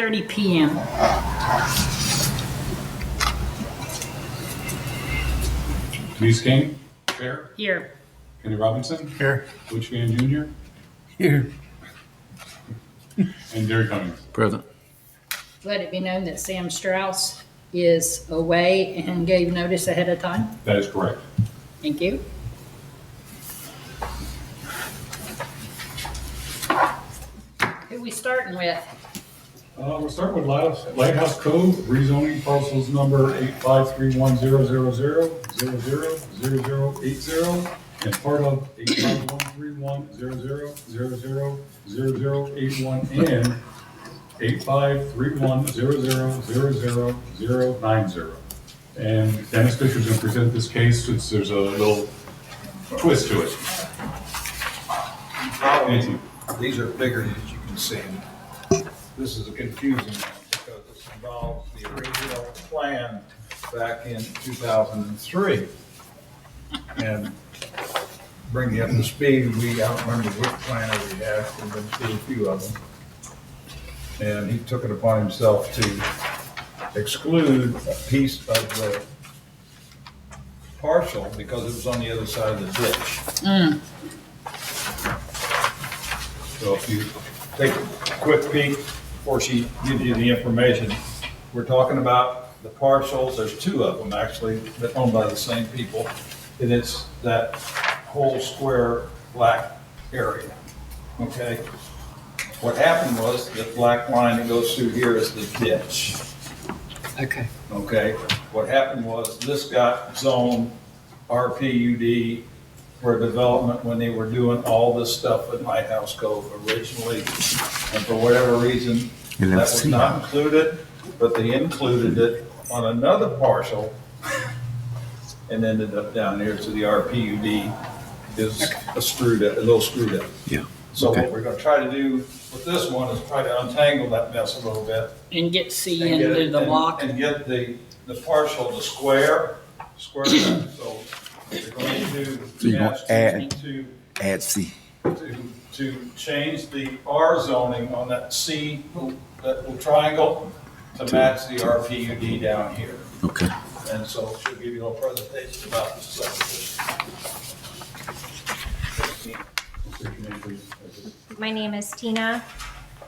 5:30 p.m. Denise King, Chair. Here. Kenny Robinson. Here. Butch Van Jr. Here. And Derek Cummings. Present. Let it be known that Sam Strauss is away and gave notice ahead of time. That is correct. Thank you. Who we starting with? We'll start with Lighthouse Cove, rezoning parcels number 853100000080 and part of 8513100000081 and 8531000090. And Dennis Fisher's going to present this case since there's a little twist to it. Nancy. These are bigger, as you can see. This is a confusing one because this involves the original plan back in 2003. And bring you up to speed, I don't remember which planner we had, we've been through a few of them. And he took it upon himself to exclude a piece of the parcel because it was on the other side of the ditch. So if you take a quick peek before she gives you the information, we're talking about the parcels. There's two of them actually that owned by the same people. And it's that whole square black area, okay? What happened was the black line that goes through here is the ditch. Okay. Okay, what happened was this got zoned RPUD for development when they were doing all this stuff at Lighthouse Cove originally. And for whatever reason, that was not included, but they included it on another parcel and ended up down here to the RPUD is a little screwed up. Yeah. So Okay. what we're gonna try to do with this one is try to untangle that mess a little bit. And get C And get into it- the block. And get the partial to square that. So we're going So you're gonna to add C. to change the R zoning on that C, that little triangle, to match the RPUD down here. Okay. And so she'll give you a little presentation about the subdivision. My name is Tina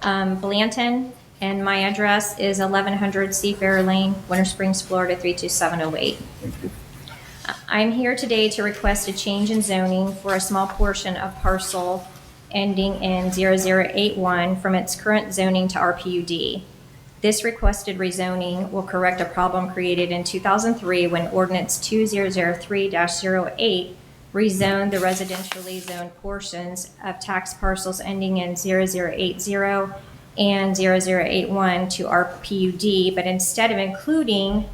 Blanton, and my address is 1100 Seafair Lane, Winter Springs, Florida, 32708. I'm here today to request a change in zoning for a small portion of parcel ending in 0081 from its current zoning to RPUD. This requested rezoning will correct a problem created in 2003 when Ordinance 2003-08 rezoned the residentially zoned portions of tax parcels ending in 0080 and 0081 to RPUD, but instead of including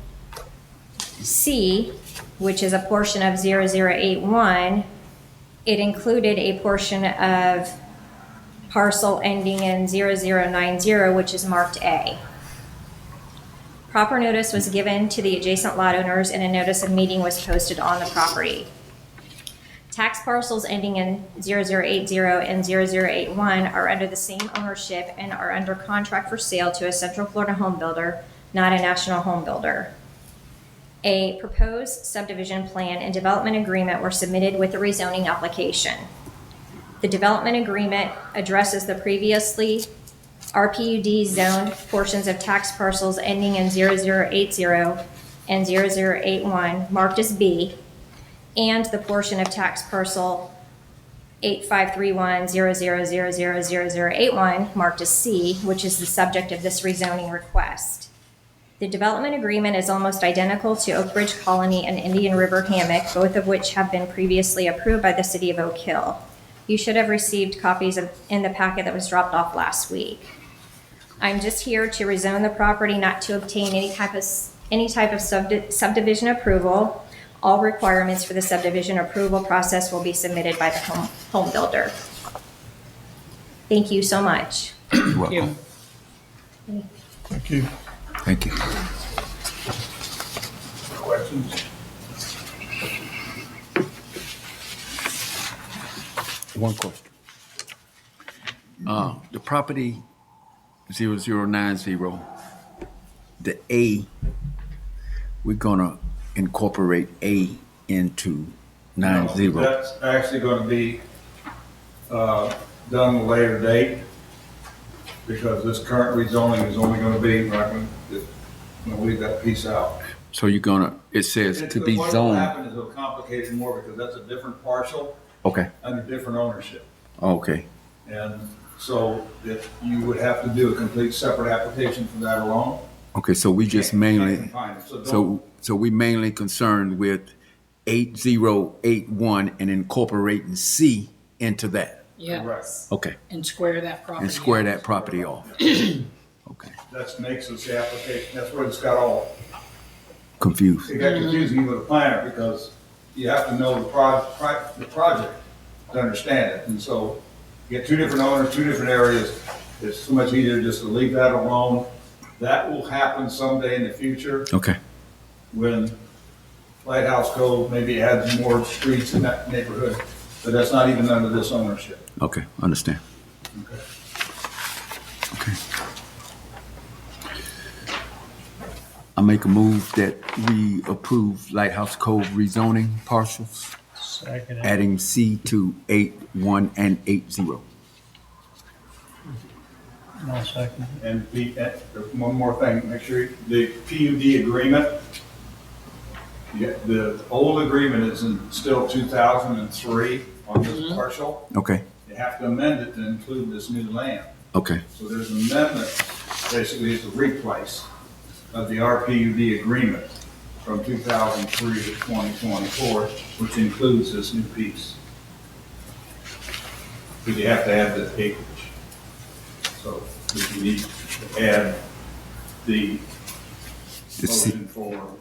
C, which is a portion of 0081, it included a portion of parcel ending in 0090, which is marked A. Proper notice was given to the adjacent lot owners and a notice of meeting was posted on the property. Tax parcels ending in 0080 and 0081 are under the same ownership and are under contract for sale to a Central Florida home builder, not a national home builder. A proposed subdivision plan and development agreement were submitted with the rezoning application. The development agreement addresses the previously RPUD zoned portions of tax parcels ending in 0080 and 0081 marked as B, and the portion of tax parcel 853100000081 marked as C, which is the subject of this rezoning request. The development agreement is almost identical to Oak Ridge Colony and Indian River Hammock, both of which have been previously approved by the city of Oak Hill. You should have received copies in the packet that was dropped off last week. I'm just here to rezone the property, not to obtain any type of subdivision approval. All requirements for the subdivision approval process will be submitted by the home builder. Thank you so much. You're welcome. Thank you. Thank you. Questions? One question. The property 0090, the A, we're gonna incorporate A into 90. That's actually gonna be, done at a later date, because this current rezoning is only gonna be, I'm gonna leave that piece out. So you're gonna, it says to be What will zoned. happen is it'll complicate it more, because that's a different parcel Okay, under different ownership. okay, And so if you would have to do a complete separate application for that alone. okay, so we just Can't mainly, combine it. So don't- so we mainly concerned with 8081 and incorporating C into that. Yeah, Correct. Okay, and square that property. and square out. that property off. Okay, That makes this the application, that's where it's got all, confused. it got confusing with the planner, because you have to know the project to understand it. And so you get two different owners, two different areas. It's so much easier just to leave that alone. That will happen someday in the future Okay, when Lighthouse Cove maybe adds more streets in that neighborhood, but that's not even under this ownership. okay, understand. Okay. I make a move that we approve Lighthouse Cove rezoning parcels, Second. adding C to 81 and 80. I'll second. And one more thing, make sure the PUD agreement, the old agreement is in still 2003 on this parcel. Okay, You have to amend it to include this new land. okay, So there's an amendment, basically it's a replace of the RPUD agreement from 2003 to 2024, which includes this new piece. Because you have to add the acreage. So you need to add the the C, motion for.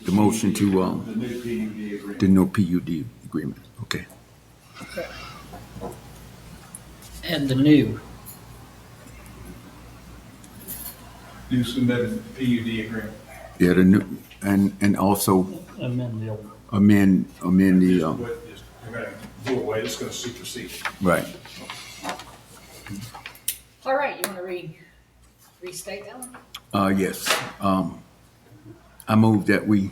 the motion to, The new PUD agreement. the no PUD agreement, okay. Okay. And the new. New submitted PUD agreement. Yeah, the new, and also Amend the old. amend the, You're gonna do away, it's gonna supersede. right. All right, you want to restate that one? Yes, I move that we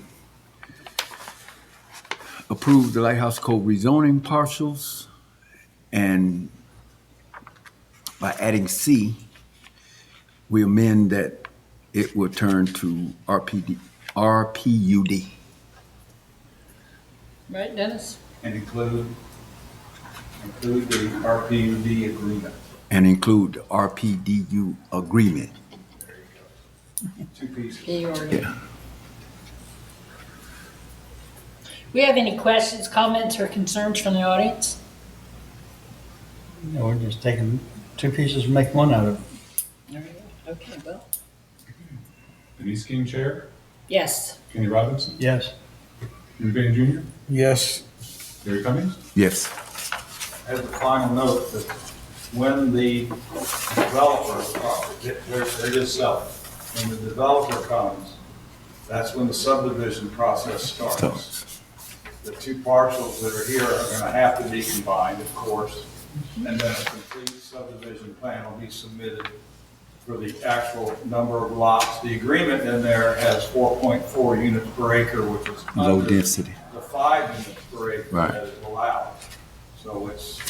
approve the Lighthouse Cove rezoning parcels, and by adding C, we amend that it will turn to RPUD. Right, Dennis? And include the RPUD agreement. And include the RPDU agreement. Two pieces. He already. Yeah. We have any questions, comments, or concerns from the audience? No, we're just taking two pieces and make one out of it. All right, okay, well, Denise King, Chair. yes. Kenny Robinson. Yes. Henry Van Jr. Yes. Gary Cummings. Yes. As a final note, that when the developer, they're just selling. When the developer comes, that's when the subdivision process starts. The two parcels that are here are gonna have to be combined, of course, and then a complete subdivision plan will be submitted for the actual number of lots. The agreement in there has 4.4 units per acre, which is Low under density. the 5 units per acre Right. that is allowed. So it's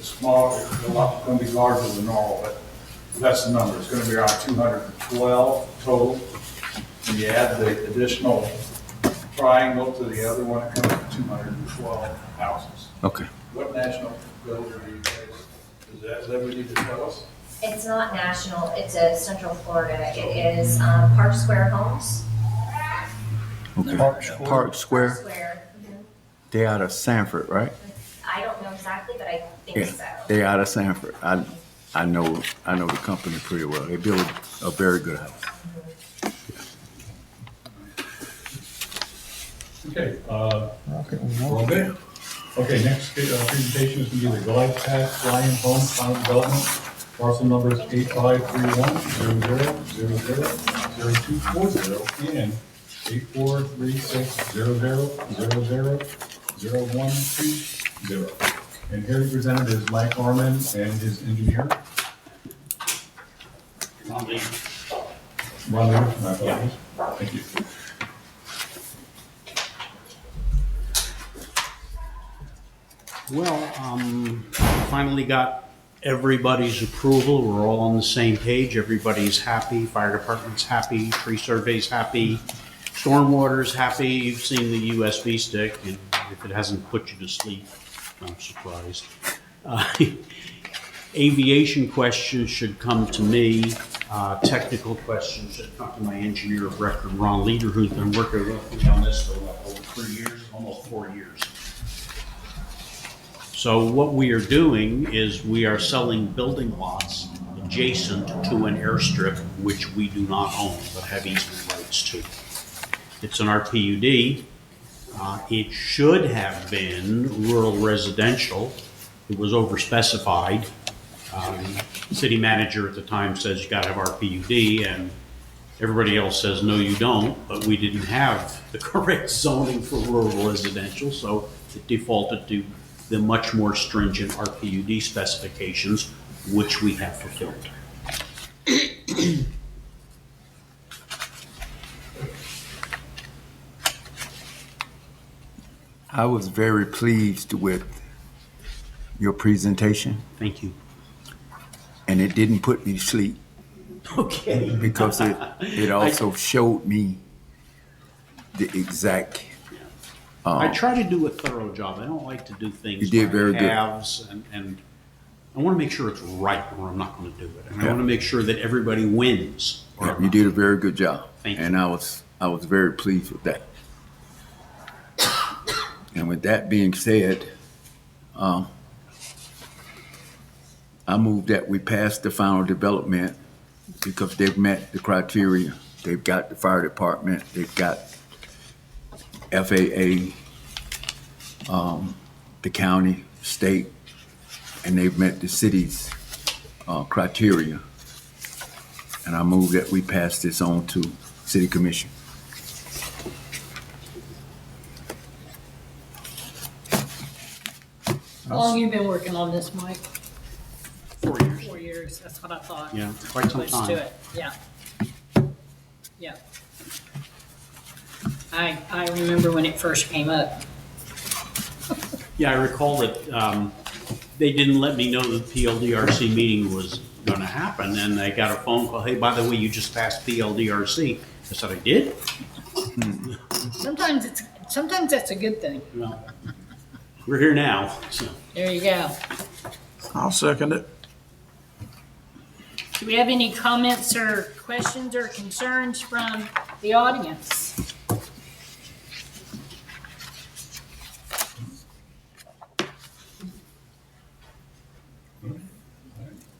small, it's a lot, gonna be larger than normal, but that's the number. It's gonna be around 212 total. And you add the additional triangle to the other one, it comes to 212 houses. Okay. What national builder do you guys, is that what you need to tell us? It's not national, it's a Central Florida. It is Park Square Homes. Okay. Park Square. Park Square. Square. They out of Sanford, right? I don't know exactly, but I think Yeah. so. They out of Sanford. I know the company pretty well. They build a very good house. Okay, Okay, we're all good? Okay, next presentation is going to be the Glide Path Lion Home Final Development. Parcel numbers 8531-0000-0240 and 8436-0000-0120. And here presented is Mike Orman and his engineer. Ron Lee, my apologies. Thank you. Well, finally got everybody's approval. We're all on the same page. Everybody's happy. Fire department's happy. Tree survey's happy. Stormwater's happy. You've seen the USB stick, and if it hasn't put you to sleep, I'm surprised. Aviation questions should come to me. Technical questions should come to my engineer of record, Ron Leader, who's been working with me on this for over 3 years, almost 4 years. So what we are doing is we are selling building lots adjacent to an airstrip which we do not own but have easement rights to. It's an RPUD. It should have been rural residential. It was overspecified. City manager at the time says you gotta have RPUD, and everybody else says, no, you don't, but we didn't have the correct zoning for rural residential, so it defaulted to the much more stringent RPUD specifications, which we have fulfilled. I was very pleased with your presentation, Thank you. and it didn't put me to sleep Okay. because it also showed me the exact. I try to do a thorough job. I don't like to do things You did by very good. halves, and I want to make sure it's right, or I'm not going to do it. And I Yeah. want to make sure that everybody wins. or Yeah, I'm you not. did a very good job, Thank you. and I was very pleased with that. And with that being said, I move that we pass the final development because they've met the criteria. They've got the fire department, they've got FAA, the county, state, and they've met the city's criteria. And I move that we pass this on to City Commission. How long you been working on this, Mike? 4 years. 4 years, that's what I thought. Yeah, quite some Close to time. it, yeah. Yeah. I remember when it first came up. Yeah, I recall that they didn't let me know that the PLDRC meeting was going to happen, and I got a phone call, hey, by the way, you just passed PLDRC. I said, I did? Sometimes that's a good thing. Well, we're here now, so. There you go. I'll second it. Do we have any comments or questions or concerns from the audience?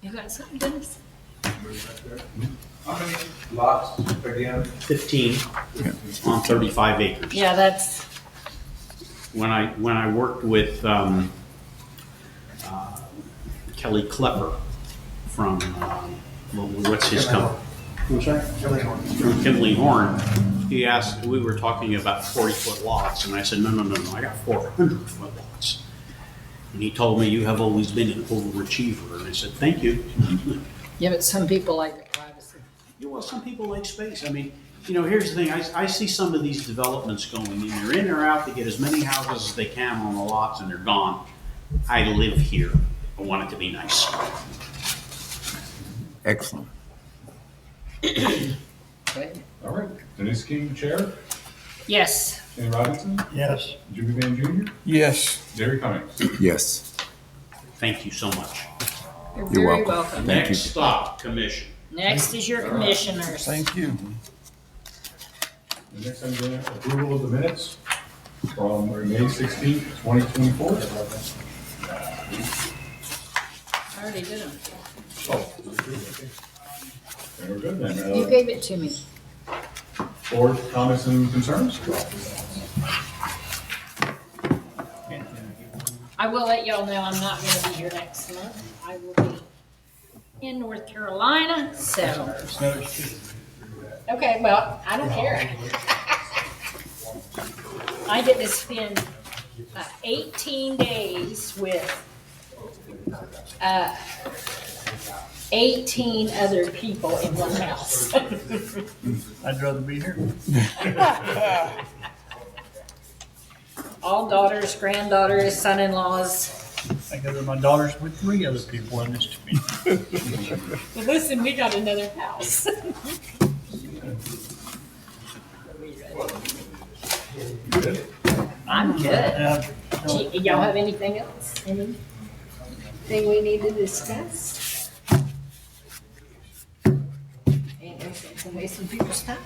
You got something, Dennis? How many lots again? 15 on 35 acres. Yeah, that's, When I worked with Kelly Klepper from, what's his company? I'm sorry? From Kimley Horn, he asked, we were talking about 40-foot lots, and I said, no, I got 400-foot lots. And he told me, you have always been an overachiever, and I said, thank you. yeah, but some people like the privacy. Yeah, well, some people like space. I mean, here's the thing. I see some of these developments going in. They're in or out. They get as many houses as they can on the lots, and they're gone. I live here. I want it to be nice. Excellent. Right? All right, Denise King, Chair, Yes, Kenny Robinson, Yes. Jimmy Van Jr., Yes. Jerry Cummings. Yes. Thank you so much. you're You're very welcome. welcome. Thank you. Next stop, commission. Next is your commissioners. Thank you. The next item is approval of the minutes from May 16th, 2024. I already did them. Oh, very good then. You gave it to me. Board comments and concerns? I will let y'all know I'm not gonna be here next month. I will be in North Carolina, so. Okay, well, I don't care. I get to spend 18 days with 18 other people in one house. I'd rather be here. All daughters, granddaughters, son-in-laws. I go to my daughter's with 3 other people in this meeting. But listen, we got another house. I'm good. Y'all have anything else? Anything we need to discuss? Ain't no sense in wasting people's time.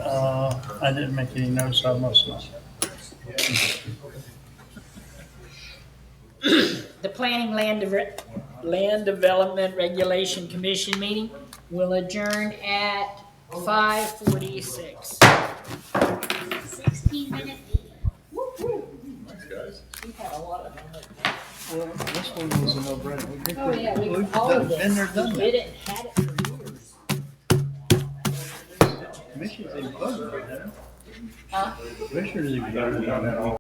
I didn't make any notes, I must not. The Planning Land Development Regulation Commission meeting will adjourn at 5:46. 16-minute meeting. We've had a lot of them. Well, this one was a no-brainer. Oh, yeah, We've we've all of been there, this. done We that. did it, had it for years. Commission's even voted on that. Huh? Commissioners even voted on that.